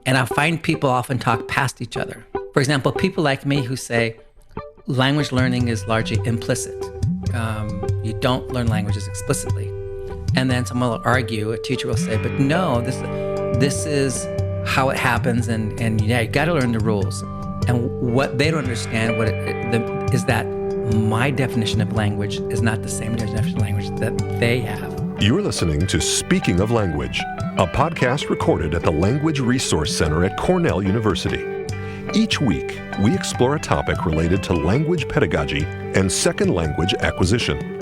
And I find people often talk past each other. For example, people like me who say language learning is largely implicit. You don't learn languages explicitly. And then someone will argue, a teacher will say, but no, this is how it happens, and yeah, you got to learn the rules. And what they don't understand is that my definition of language is not the same definition of language that they have. You're listening to Speaking of Language, a podcast recorded at the Language Resource Center at Cornell University. Each week, we explore a topic related to language pedagogy and second language acquisition.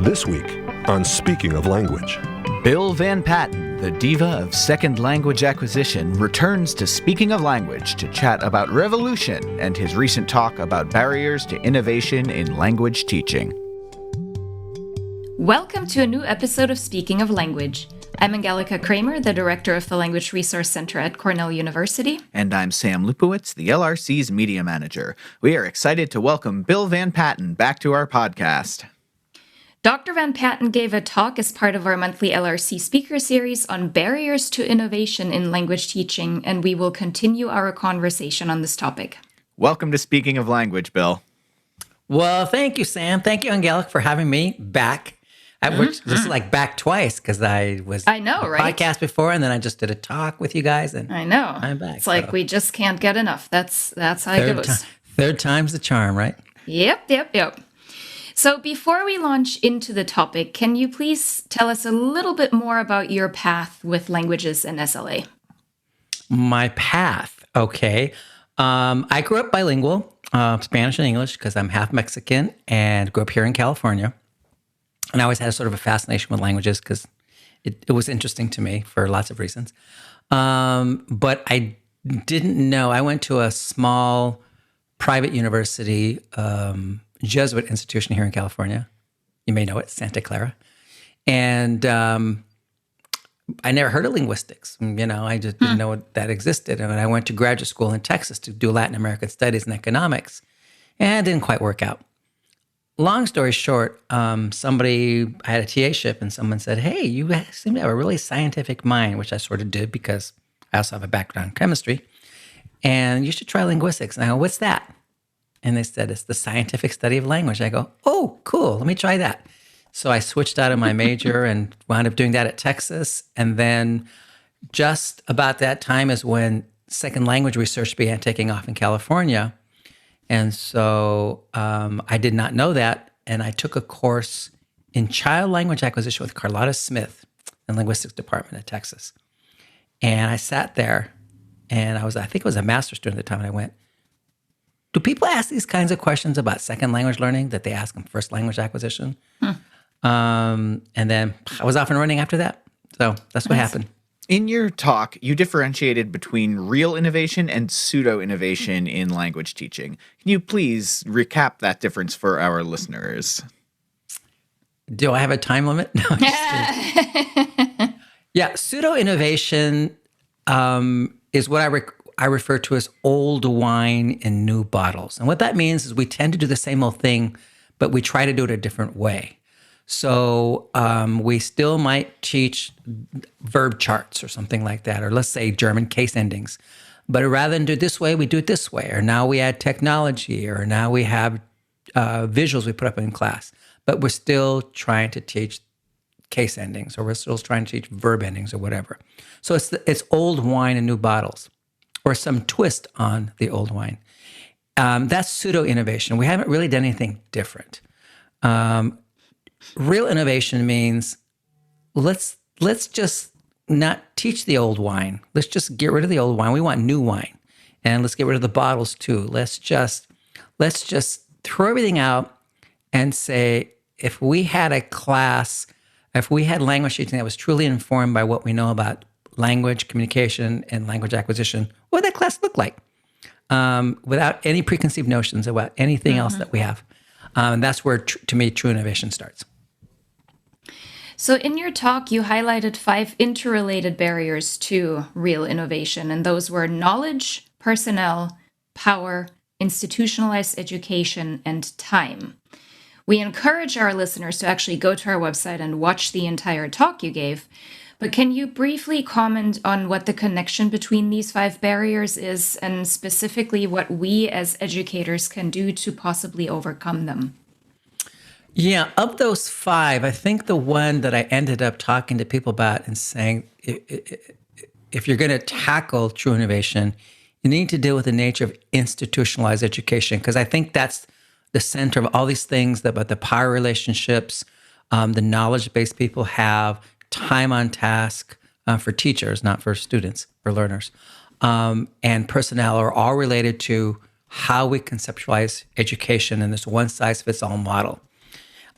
This week on Speaking of Language, Bill VanPatten, the diva of second language acquisition, returns to Speaking of Language to chat about revolution and his recent talk about barriers to innovation in language teaching. Welcome to a new episode of Speaking of Language. I'm Angelica Kramer, the director of the Language Resource Center at Cornell University. And I'm Sam Lupowitz, the LRC's media manager. We are excited to welcome Bill VanPatten back to our podcast. Dr. VanPatten gave a talk as part of our monthly LRC Speaker Series on barriers to innovation in language teaching, and we will continue our conversation on this topic. Welcome to Speaking of Language, Bill. Well, thank you, Sam. Thank you, Angelica, for having me back. Which this is like back twice because I know, a right? podcast before, and then I just did a talk with you guys, and I know. I'm back. It's like we just can't get enough. That's how it goes. Third time's the charm, right? Yep. So before we launch into the topic, can you please tell us a little bit more about your path with languages and SLA? My path, okay. I grew up bilingual, Spanish and English, because I'm half Mexican, and grew up here in California. And I always had a sort of a fascination with languages because it was interesting to me for lots of reasons. But I didn't know. I went to a small private university, Jesuit institution here in California. You may know it, Santa Clara. And I never heard of linguistics. I just didn't know that existed. And I went to graduate school in Texas to do Latin American studies and economics. And it didn't quite work out. Long story short, I had a TA-ship and someone said, hey, you seem to have a really scientific mind, which I sort of did because I also have a background in chemistry. And you should try linguistics. And I go, what's that? And they said, it's the scientific study of language. I go, oh, cool. Let me try that. So I switched out of my major and wound up doing that at Texas. And then just about that time is when second language research began taking off in California. And so I did not know that. And I took a course in child language acquisition with Carlotta Smith in the linguistics department at Texas. And I sat there and I think it was a master's student at the time. And I went, do people ask these kinds of questions about second language learning that they ask in first language acquisition? And then I was off and running after that. So that's what happened. In your talk, you differentiated between real innovation and pseudo-innovation in language teaching. Can you please recap that difference for our listeners? Do I have a time limit? No, I'm just kidding. Yeah, pseudo-innovation is what I refer to as old wine in new bottles. And what that means is we tend to do the same old thing, but we try to do it a different way. So we still might teach verb charts or something like that, or let's say German case endings. But rather than do it this way, we do it this way. Or now we add technology, or now we have visuals we put up in class. But we're still trying to teach case endings, or we're still trying to teach verb endings or whatever. So it's old wine in new bottles, or some twist on the old wine. That's pseudo-innovation. We haven't really done anything different. Real innovation means let's just not teach the old wine. Let's just get rid of the old wine. We want new wine. And let's get rid of the bottles too. Let's just throw everything out and say, if we had a class, if we had language teaching that was truly informed by what we know about language communication and language acquisition, what would that class look like? Without any preconceived notions about anything else that we have. And that's where, to me, true innovation starts. So in your talk, you highlighted 5 interrelated barriers to real innovation, and those were knowledge, personnel, power, institutionalized education, and time. We encourage our listeners to actually go to our website and watch the entire talk you gave. But can you briefly comment on what the connection between these 5 barriers is, and specifically what we as educators can do to possibly overcome them? Yeah, of those 5, I think the one that I ended up talking to people about and saying, if you're going to tackle true innovation, you need to deal with the nature of institutionalized education, because I think that's the center of all these things about the power relationships, the knowledge base people have, time on task for teachers, not for students, for learners, and personnel are all related to how we conceptualize education in this one-size-fits-all model.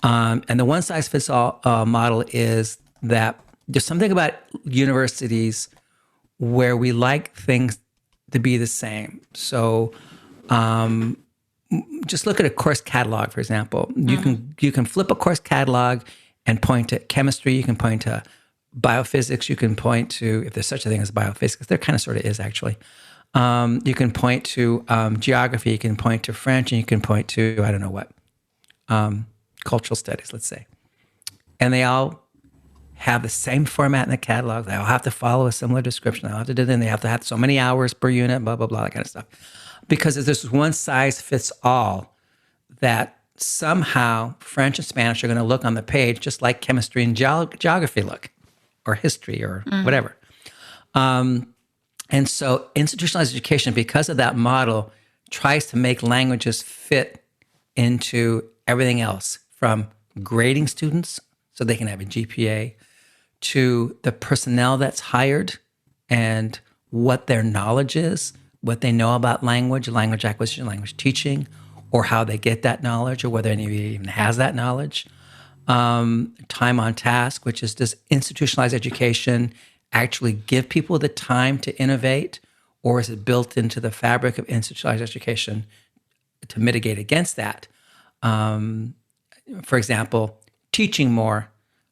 And the one-size-fits-all model is that there's something about universities where we like things to be the same. So just look at a course catalog, for example. You can flip a course catalog and point to chemistry. You can point to biophysics. You can point to, if there's such a thing as biophysics, there kind of sort of is actually. You can point to geography. You can point to French, and you can point to, I don't know what, cultural studies, let's say. And they all have the same format in the catalog. They all have to follow a similar description. They all have to do it, and they have to have so many hours per unit, blah, blah, blah, that kind of stuff. Because there's this one size fits all that somehow French and Spanish are going to look on the page just like chemistry and geography look, or history, or whatever. And so institutionalized education, because of that model, tries to make languages fit into everything else, from grading students so they can have a GPA, to the personnel that's hired and what their knowledge is, what they know about language acquisition, language teaching, or how they get that knowledge, or whether anybody even has that knowledge. Time on task, which is, does institutionalized education actually give people the time to innovate, or is it built into the fabric of institutionalized education to mitigate against that? For example, teaching more.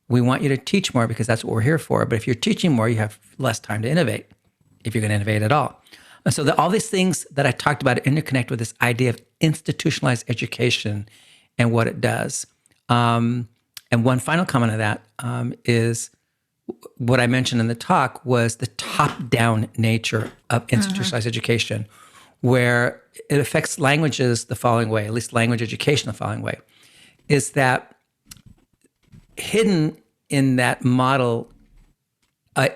We want you to teach more because that's what we're here for. But if you're teaching more, you have less time to innovate, if you're going to innovate at all. And so all these things that I talked about interconnect with this idea of institutionalized education and what it does. And one final comment of that is what I mentioned in the talk was the top-down nature of institutionalized education, where it affects languages the following way, at least language education the following way, is that hidden in that model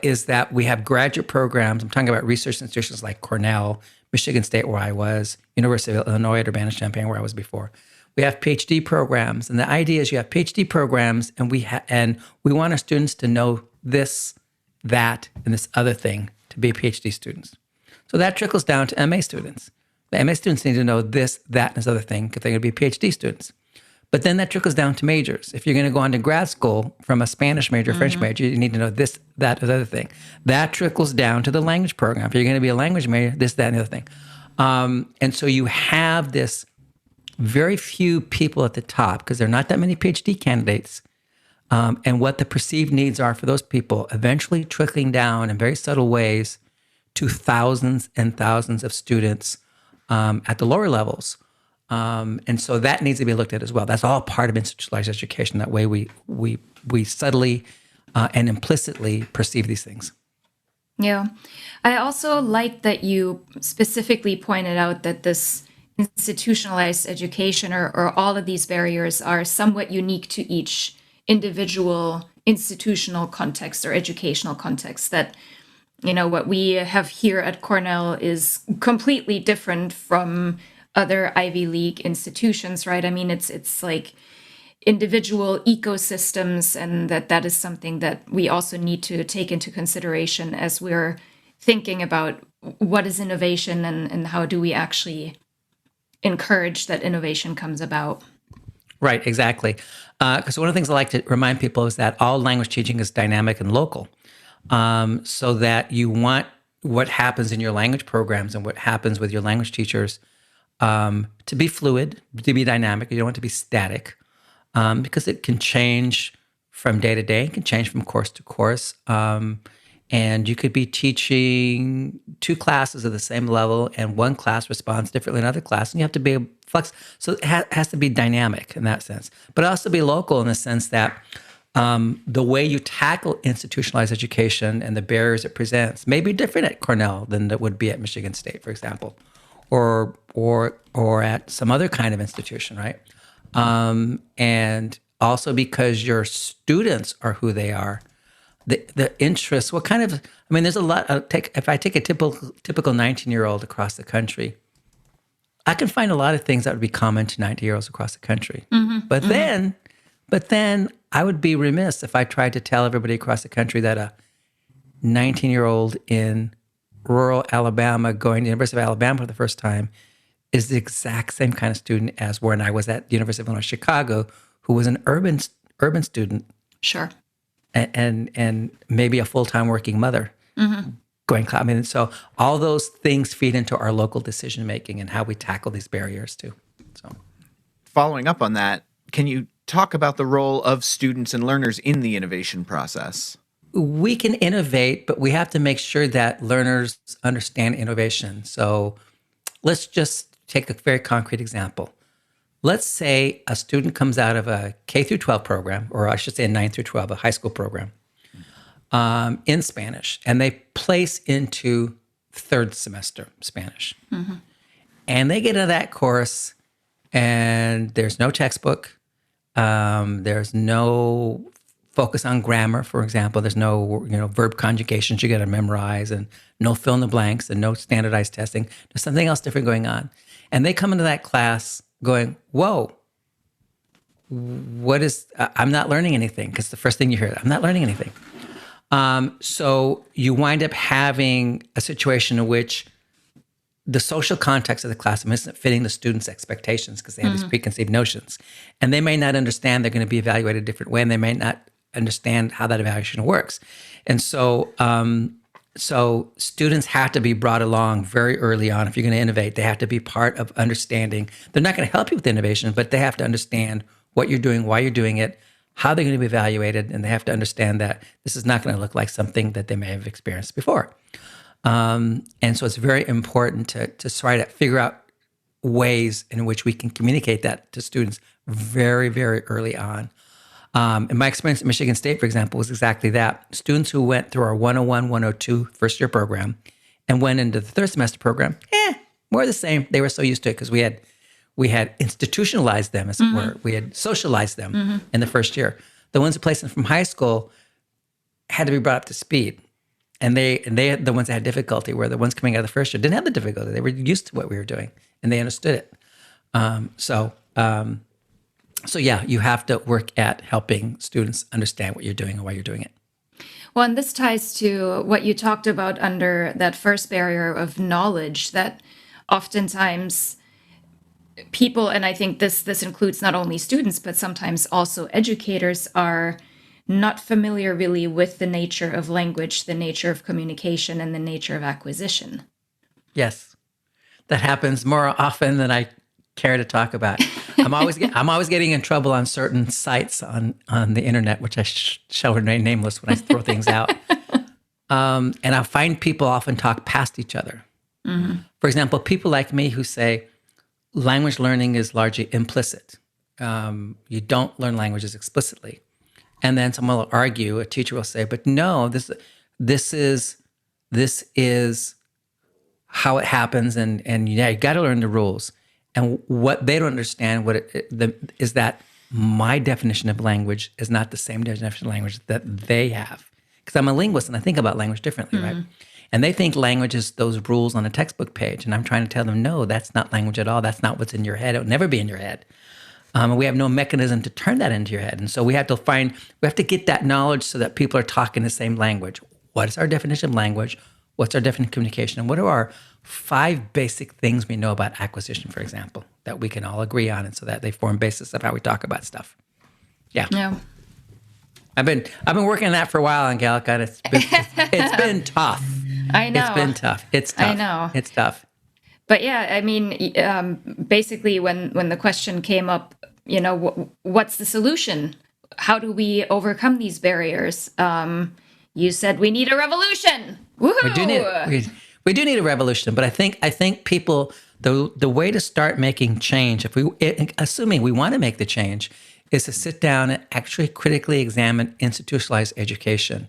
is that we have graduate programs. I'm talking about research institutions like Cornell, Michigan State, where I was, University of Illinois at Urbana-Champaign, where I was before. We have PhD programs, and the idea is you have PhD programs, and we want our students to know this, that, and this other thing to be PhD students. So that trickles down to MA students. The MA students need to know this, that, and this other thing if they're going to be PhD students. But then that trickles down to majors. If you're going to go on to grad school from a Spanish major, French major, you need to know this, that, or the other thing. That trickles down to the language program. If you're going to be a language major, this, that, and the other thing. And so you have this very few people at the top, because there are not that many PhD candidates, and what the perceived needs are for those people, eventually trickling down in very subtle ways to thousands and thousands of students at the lower levels. And so that needs to be looked at as well. That's all part of institutionalized education. That way we subtly and implicitly perceive these things. Yeah. I also like that you specifically pointed out that this institutionalized education or all of these barriers are somewhat unique to each individual institutional context or educational context. That, what we have here at Cornell is completely different from other Ivy League institutions, right? I mean, it's like individual ecosystems, and that is something that we also need to take into consideration as we're thinking about what is innovation and how do we actually encourage that innovation comes about. Right, exactly. Because one of the things I like to remind people is that all language teaching is dynamic and local. So that you want what happens in your language programs and what happens with your language teachers to be fluid, to be dynamic. You don't want it to be static, because it can change from day to day. It can change from course to course. And you could be teaching 2 classes at the same level, and one class responds differently than another class, and you have to be flexible. So it has to be dynamic in that sense, but also be local in the sense that The way you tackle institutionalized education and the barriers it presents may be different at Cornell than it would be at Michigan State, for example, or at some other kind of institution, right? And also because your students are who they are, the interests, what kind of, I mean, there's a lot. If I take a typical 19-year-old across the country, I can find a lot of things that would be common to 90-year-olds across the country. But then I would be remiss if I tried to tell everybody across the country that a 19-year-old in rural Alabama going to the University of Alabama for the first time is the exact same kind of student as when I was at the University of Illinois Chicago, who was an urban student. Sure. And maybe a full-time working mother going. I mean, so all those things feed into our local decision making and how we tackle these barriers too. So, following up on that, can you talk about the role of students and learners in the innovation process? We can innovate, but we have to make sure that learners understand innovation. So let's just take a very concrete example. Let's say a student comes out of a K through 12 program, or I should say a 9 through 12, a high school program, in Spanish, and they place into third semester Spanish. And they get into that course, and there's no textbook. There's no focus on grammar, for example. There's no verb conjugations you got to memorize, and no fill in the blanks, and no standardized testing. There's something else different going on. And they come into that class going, whoa, I'm not learning anything, because the first thing you hear, I'm not learning anything. So you wind up having a situation in which the social context of the classroom isn't fitting the students' expectations because they have these preconceived notions. And they may not understand they're going to be evaluated a different way, and they may not understand how that evaluation works. And so so students have to be brought along very early on. If you're going to innovate, they have to be part of understanding. They're not going to help you with innovation, but they have to understand what you're doing, why you're doing it, how they're going to be evaluated, and they have to understand that this is not going to look like something that they may have experienced before. And so it's very important to try to figure out ways in which we can communicate that to students very, very early on. And my experience at Michigan State, for example, was exactly that. Students who went through our 101, 102 first year program and went into the third semester program, more the same. They were so used to it because we had institutionalized them, as it were. We had socialized them in the first year. The ones who placed them from high school had to be brought up to speed. And they the ones that had difficulty were the ones coming out of the first year didn't have the difficulty. They were used to what we were doing, and they understood it. So yeah, you have to work at helping students understand what you're doing and why you're doing it. Well, and this ties to what you talked about under that first barrier of knowledge, that oftentimes people, and I think this includes not only students, but sometimes also educators, are not familiar really with the nature of language, the nature of communication, and the nature of acquisition. Yes, that happens more often than I care to talk about. I'm always getting in trouble on certain sites on the internet, which I shall remain nameless when I throw things out. And I find people often talk past each other. For example, people like me who say language learning is largely implicit. You don't learn languages explicitly. And then someone will argue, a teacher will say, but no, this is how it happens, and yeah, you got to learn the rules. And what they don't understand is that my definition of language is not the same definition of language that they have. Because I'm a linguist and I think about language differently, right? And they think language is those rules on a textbook page. And I'm trying to tell them, no, that's not language at all. That's not what's in your head. It will never be in your head. And we have no mechanism to turn that into your head. And so we have to get that knowledge so that people are talking the same language. What is our definition of language? What's our definition of communication? And what are our 5 basic things we know about acquisition, for example, that we can all agree on, and so that they form basis of how we talk about stuff. Yeah. I've been working on that for a while, Angelica, and it's been tough. I know. It's been tough. It's tough. I know. It's tough. But yeah, I mean, basically when the question came up, what's the solution? How do we overcome these barriers? You said we need a revolution. Woohoo! We do need a revolution, but I think people, the way to start making change, assuming we want to make the change, is to sit down and actually critically examine institutionalized education.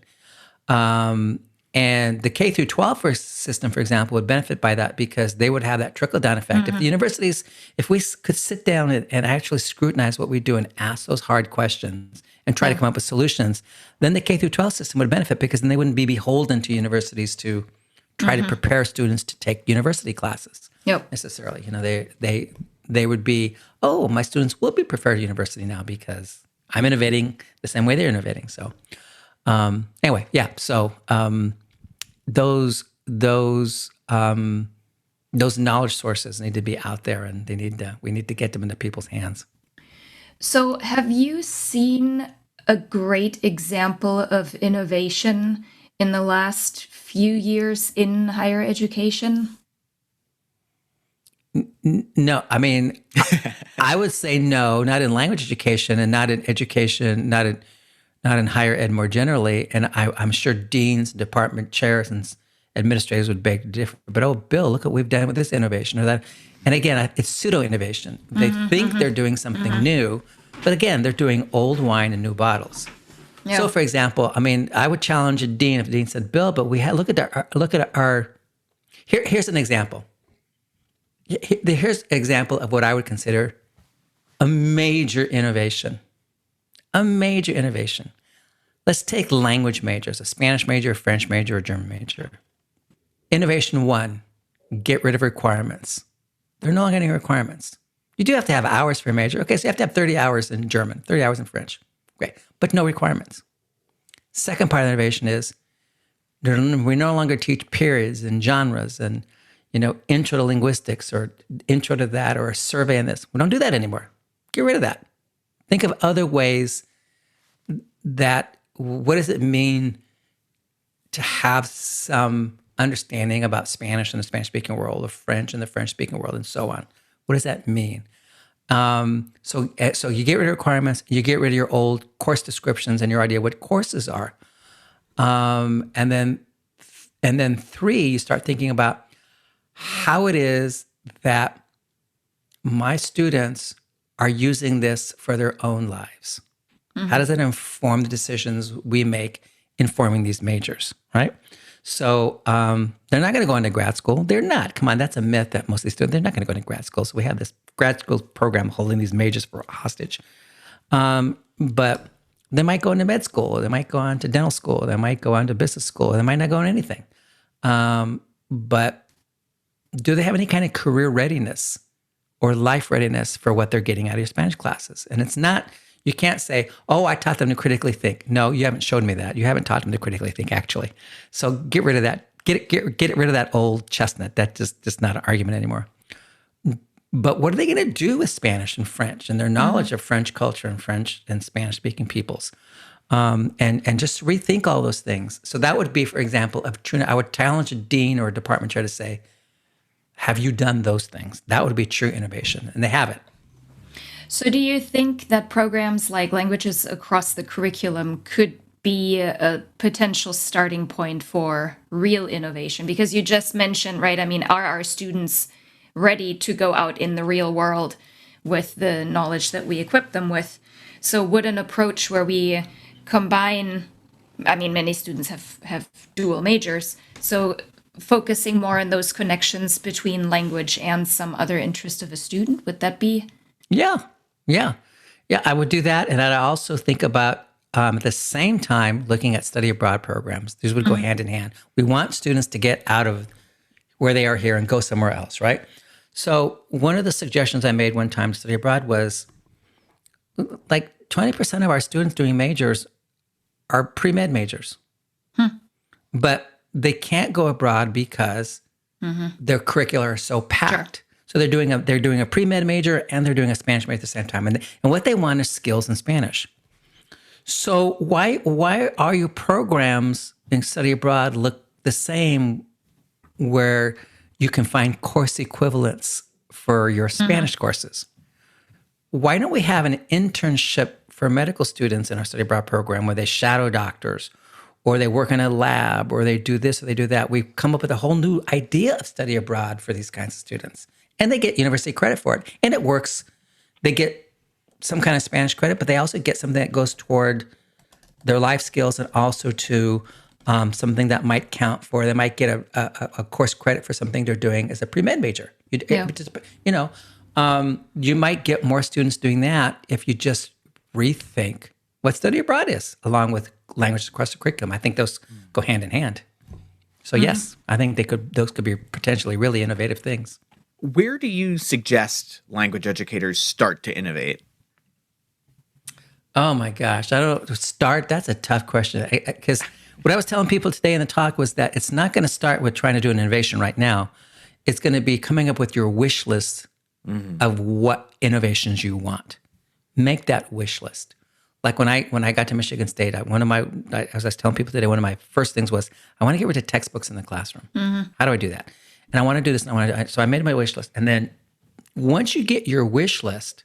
And the K through 12 system, for example, would benefit by that because they would have that trickle-down effect. If the universities, if we could sit down and actually scrutinize what we do and ask those hard questions and try to come up with solutions, then the K through 12 system would benefit because then they wouldn't be beholden to universities to try to prepare students to take university classes necessarily. You know, they would be, oh, my students will be prepared to university now because I'm innovating the same way they're innovating. So anyway, yeah. So those knowledge sources need to be out there, and we need to get them into people's hands. So, have you seen a great example of innovation in the last few years in higher education? No, I mean, I would say no, not in language education, and not in education, not in higher ed more generally. And I'm sure deans, department chairs, and administrators would beg to differ. But, oh, Bill, look what we've done with this innovation or that. And again, it's pseudo-innovation. They think they're doing something new, but again, they're doing old wine in new bottles. Yeah. So, for example, I mean, I would challenge a dean if the dean said, Bill, but look at our here's an example. Here's an example of what I would consider a major innovation. A major innovation. Let's take language majors, a Spanish major, a French major, a German major. Innovation one, get rid of requirements. There are no longer any requirements. You do have to have hours for a major. Okay, so you have to have 30 hours in German, 30 hours in French. Great, but no requirements. Second part of the innovation is we no longer teach periods and genres and, intro to linguistics or intro to that or a survey on this. We don't do that anymore. Get rid of that. Think of other ways that, what does it mean to have some understanding about Spanish in the Spanish-speaking world, or French in the French-speaking world, and so on? What does that mean? So you get rid of requirements, you get rid of your old course descriptions and your idea what courses are. And then three, you start thinking about how it is that my students are using this for their own lives. How does it inform the decisions we make in forming these majors, right? So they're not going to go into grad school. They're not. Come on, that's a myth that most of these students, they're not going to go into grad school. So we have this grad school program holding these majors for hostage. But they might go into med school. They might go on to dental school. They might go on to business school. They might not go on anything. But do they have any kind of career readiness or life readiness for what they're getting out of your Spanish classes? And it's not, you can't say, oh, I taught them to critically think. No, you haven't showed me that. You haven't taught them to critically think, actually. So get rid of that. Get rid of that old chestnut. That's just not an argument anymore. But what are they going to do with Spanish and French and their knowledge of French culture and French and Spanish-speaking peoples? And just rethink all those things. So that would be, for example, I would challenge a dean or a department chair to say, have you done those things? That would be true innovation, and they haven't. So do you think that programs like Languages Across the Curriculum could be a potential starting point for real innovation? Because you just mentioned, right, I mean, are our students ready to go out in the real world with the knowledge that we equip them with? So would an approach where we combine, I mean, many students have dual majors, so focusing more on those connections between language and some other interest of a student, would that be? Yeah, I would do that. And I'd also think about, at the same time, looking at study abroad programs. These would go hand in hand. We want students to get out of where they are here and go somewhere else, right? So one of the suggestions I made one time to study abroad was, like 20% of our students doing majors are pre-med majors. But they can't go abroad because their curricula are so packed. Sure. So they're doing a pre-med major and they're doing a Spanish major at the same time. And what they want is skills in Spanish. So why are your programs in study abroad look the same where you can find course equivalents for your Spanish courses? Why don't we have an internship for medical students in our study abroad program where they shadow doctors, or they work in a lab, or they do this or they do that? We've come up with a whole new idea of study abroad for these kinds of students. And they get university credit for it. And it works. They get some kind of Spanish credit, but they also get something that goes toward their life skills and also to something that might count for. They might get a course credit for something they're doing as a pre-med major. You might get more students doing that if you just rethink what study abroad is, along with languages across the curriculum. I think those go hand in hand. So yes, I think those could be potentially really innovative things. Where do you suggest language educators start to innovate? Oh my gosh, I don't start. That's a tough question, because what I was telling people today in the talk was that it's not going to start with trying to do an innovation right now. It's going to be coming up with your wish list of what innovations you want. Make that wish list. Like when I got to Michigan State, as I was telling people today, one of my first things was I want to get rid of textbooks in the classroom. How do I do that? And I want to do this. So I made my wish list. And then once you get your wish list,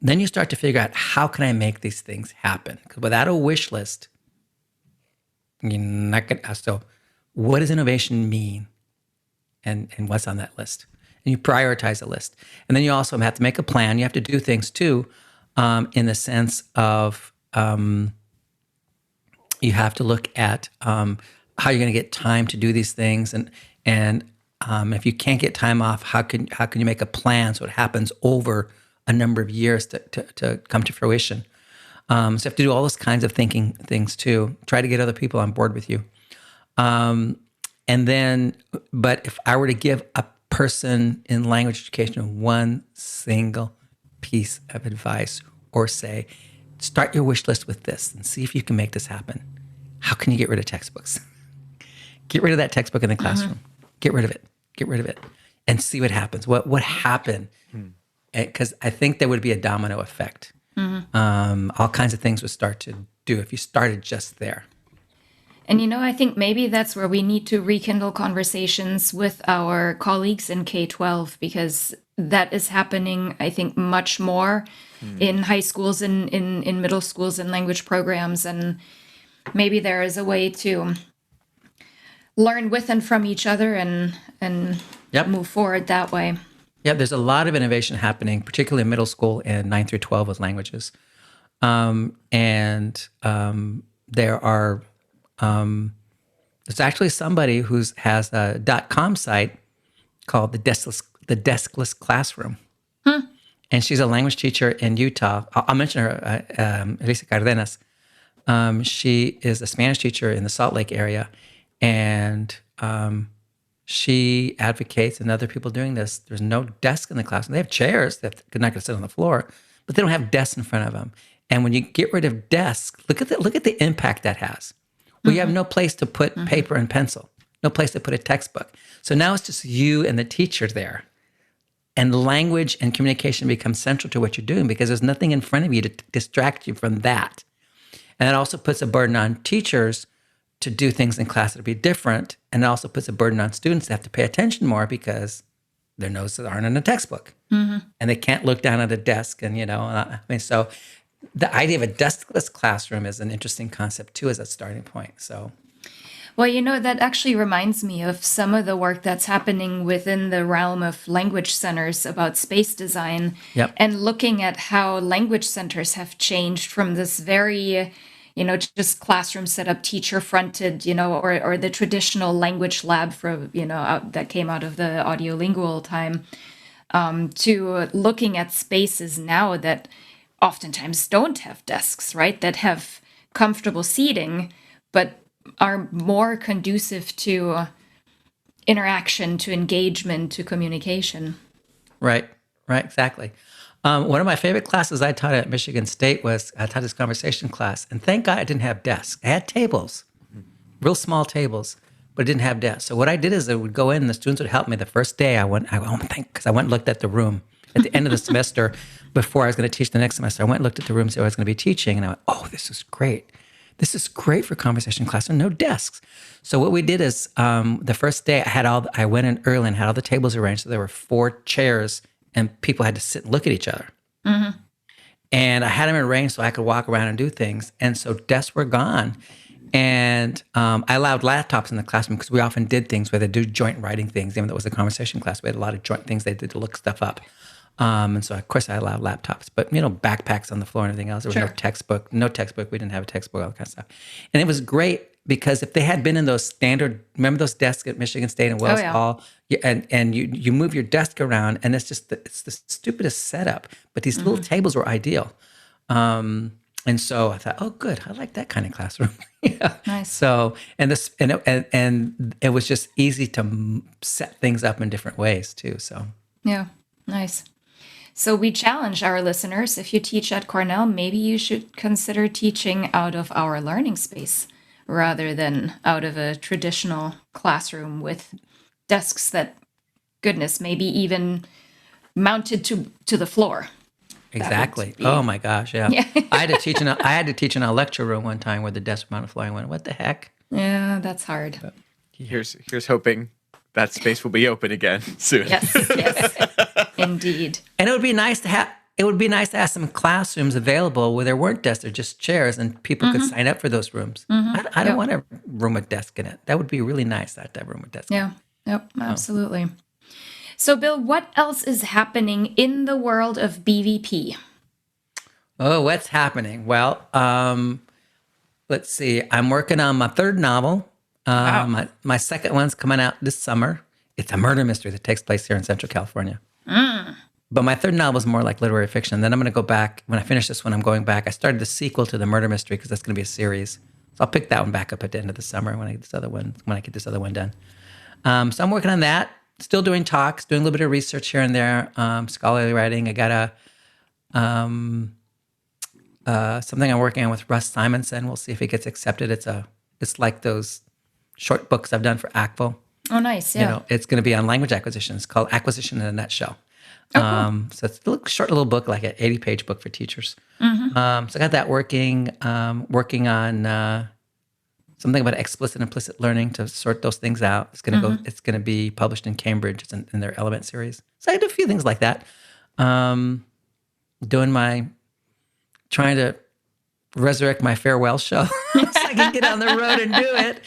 then you start to figure out, how can I make these things happen? Because without a wish list, you're not going to. So what does innovation mean? And what's on that list? And you prioritize a list. And then you also have to make a plan. You have to do things too, in the sense of you have to look at how you're going to get time to do these things. And if you can't get time off, how can you make a plan so it happens over a number of years to come to fruition? So you have to do all those kinds of thinking things too. Try to get other people on board with you. But if I were to give a person in language education one single piece of advice, or say, start your wish list with this and see if you can make this happen. How can you get rid of textbooks? Get rid of that textbook in the classroom. Get rid of it. Get rid of it. And see what happens. What happened? Because I think there would be a domino effect. All kinds of things would start to do if you started just there. And, I think maybe that's where we need to rekindle conversations with our colleagues in K-12, because that is happening, I think, much more in high schools and in middle schools and language programs. And maybe there is a way to learn with and from each other and move forward that way. Yeah, there's a lot of innovation happening, particularly in middle school and 9 through 12 with languages. There are... there's actually somebody who has a .com site called the Deskless Classroom. And she's a language teacher in Utah. I'll mention her, Elisa Cardenas. She is a Spanish teacher in the Salt Lake area. And she advocates, and other people doing this, there's no desk in the classroom. They have chairs. They're not going to sit on the floor, but they don't have desks in front of them. And when you get rid of desks, look at the impact that has. Well, you have no place to put paper and pencil, no place to put a textbook. So now it's just you and the teacher there. And language and communication becomes central to what you're doing, because there's nothing in front of you to distract you from that. And it also puts a burden on teachers to do things in class that be different. And it also puts a burden on students to have to pay attention more, because their noses aren't in a textbook. And they can't look down at a desk. And, so the idea of a deskless classroom is an interesting concept too, as a starting point. So, well, that actually reminds me of some of the work that's happening within the realm of language centers about space design, and looking at how language centers have changed from this very, just classroom setup, teacher fronted, or the traditional language lab for, that came out of the audiolingual time, to looking at spaces now that oftentimes don't have desks, right? That have comfortable seating, but are more conducive to interaction, to engagement, to communication. Right, exactly. One of my favorite classes I taught at Michigan State was, I taught this conversation class, and thank God I didn't have desks. I had tables, real small tables, but it didn't have desks. So what I did is I would go in, and the students would help me. The first day because I went and looked at the room. At the end of the semester, before I was going to teach the next semester, I went and looked at the room, so I was going to be teaching, and I went, oh, this is great. This is great for conversation class. There are no desks. So what we did is, the first day I went in early and had all the tables arranged. So there were 4 chairs, and people had to sit and look at each other. And I had them arranged so I could walk around and do things. And so desks were gone. And I allowed laptops in the classroom, because we often did things where they do joint writing things, even though it was a conversation class. We had a lot of joint things they did to look stuff up. And so, of course, I allowed laptops, but, backpacks on the floor and everything else. There was Sure. no textbook. We didn't have a textbook, all that kind of stuff. And it was great because if they had been in those standard, remember those desks at Michigan State and Wells yeah. Hall, and you move your desk around, and it's the stupidest setup. But these little tables were ideal. And so I thought, oh, good, I like that kind of classroom. Yeah. Nice. So and it was just easy to set things up in different ways too. So Yeah, nice. So we challenge our listeners, if you teach at Cornell, maybe you should consider teaching out of our learning space rather than out of a traditional classroom with desks that, goodness, maybe even mounted to the floor. exactly. be- Oh my gosh, yeah. Yeah. I had to teach in a lecture room one time where the desk were on the floor. I went, what the heck? Yeah, that's hard. Here's hoping that space will be open again soon. Yes, indeed. And it would be nice to have some classrooms available where there weren't desks, they're just chairs, and people could sign up for those rooms. I don't want a room with desk in it. That would be really nice, that room with desk. Yeah, yep, absolutely. So, Bill, what else is happening in the world of BVP? Oh, what's happening? Well, let's see. I'm working on my third novel. Wow. My second one's coming out this summer. It's a murder mystery that takes place here in Central California. But my third novel is more like literary fiction. Then I'm going to go back. When I finish this one, I'm going back. I started the sequel to the murder mystery because that's going to be a series. So I'll pick that one back up at the end of the summer when I get this other one done. So I'm working on that. Still doing talks, doing a little bit of research here and there, scholarly writing. I got something I'm working on with Russ Simonson. We'll see if it gets accepted. It's like those short books I've done for ACTFL. Oh, nice. Yeah. It's going to be on language acquisition. It's called Acquisition in a Nutshell. Cool. So it's a short little book, like an 80-page book for teachers. So I got that working on something about explicit, implicit learning to sort those things out. It's going to It's going to be published in Cambridge. It's in their Element series. So I did a few things like that. Trying to resurrect my farewell show so I can get on the road and do it.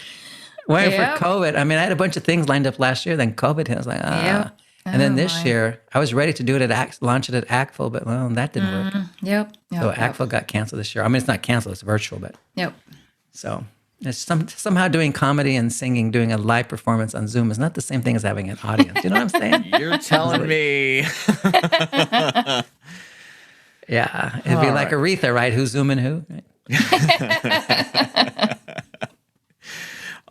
Waiting for COVID. I mean, I had a bunch of things lined up last year. Then COVID hit. I was like, Yep. And then Oh, this my. year, I was ready to do it launch it at ACTFL, but well, that didn't work. Yep. So ACTFL got canceled this year. I mean, it's not canceled; it's virtual, but Yep. so it's somehow doing comedy and singing, doing a live performance on Zoom is not the same thing as having an audience. You know what I'm saying? You're telling me. Yeah, it'd be like Aretha, right? Who's zooming who? Right?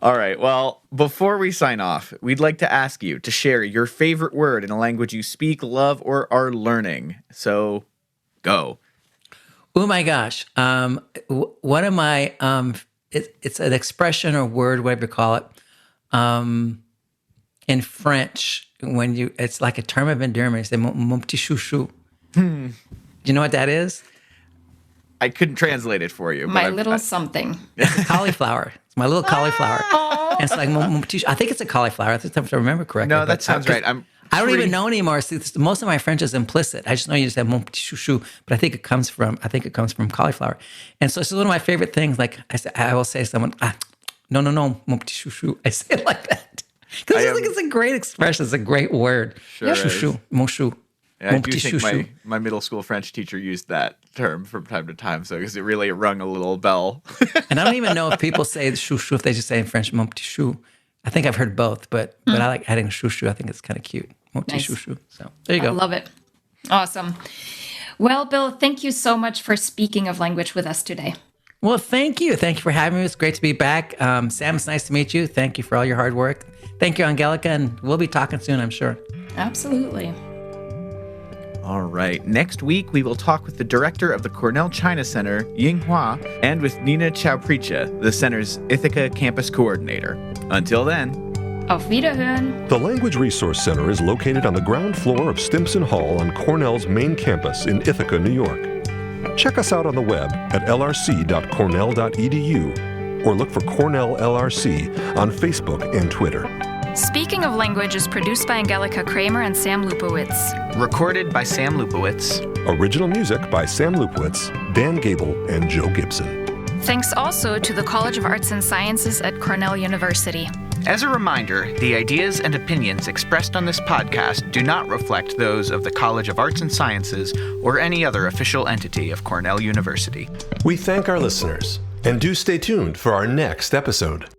All right. Well, before we sign off, we'd like to ask you to share your favorite word in a language you speak, love, or are learning. So, go. Oh my gosh! One of my it's an expression or word, whatever you call it, in French. It's like a term of endearment. You say "mon petit chouchou." Do you know what that is? I couldn't translate it for you. My little something. Cauliflower. It's my little cauliflower. And it's like mon petit. I think it's a cauliflower. I think if I remember correctly. No, but that sounds right. I don't even know anymore. See, most of my French is implicit. I just know you just have mon petit chouchou, but I think it comes from cauliflower. And so it's one of my favorite things. Like I will say to someone, no, mon petit chouchou. I say it like that because I think it's a great expression. It's a great word. Sure is. Chouchou, mon chou. Yeah, I do think my middle school French teacher used that term from time to time, so because it really rung a little bell. And I don't even know if people say chouchou, if they just say in French, mon petit chou. I think I've heard both, but I like adding chouchou. I think it's kind of cute. Mon petit Nice. chouchou. So there you go. I love it. Awesome. Well, Bill, thank you so much for speaking of language with us today. Well, thank you. Thank you for having me. It's great to be back. Sam, it's nice to meet you. Thank you for all your hard work. Thank you, Angelica, and we'll be talking soon, I'm sure. Absolutely. All right. Next week, we will talk with the director of the Cornell China Center, Ying Hua, and with Nina Chowpricha, the center's Ithaca campus coordinator. Until then, Auf Wiederhören. The Language Resource Center is located on the ground floor of Stimson Hall on Cornell's main campus in Ithaca, New York. Check us out on the web at lrc.cornell.edu or look for Cornell LRC on Facebook and Twitter. Speaking of Language is produced by Angelica Kramer and Sam Lupowitz. recorded by Sam Lupowitz. Original music by Sam Lupowitz, Dan Gable, and Joe Gibson. Thanks also to the College of Arts and Sciences at Cornell University. As a reminder, the ideas and opinions expressed on this podcast do not reflect those of the College of Arts and Sciences or any other official entity of Cornell University. We thank our listeners, and do stay tuned for our next episode.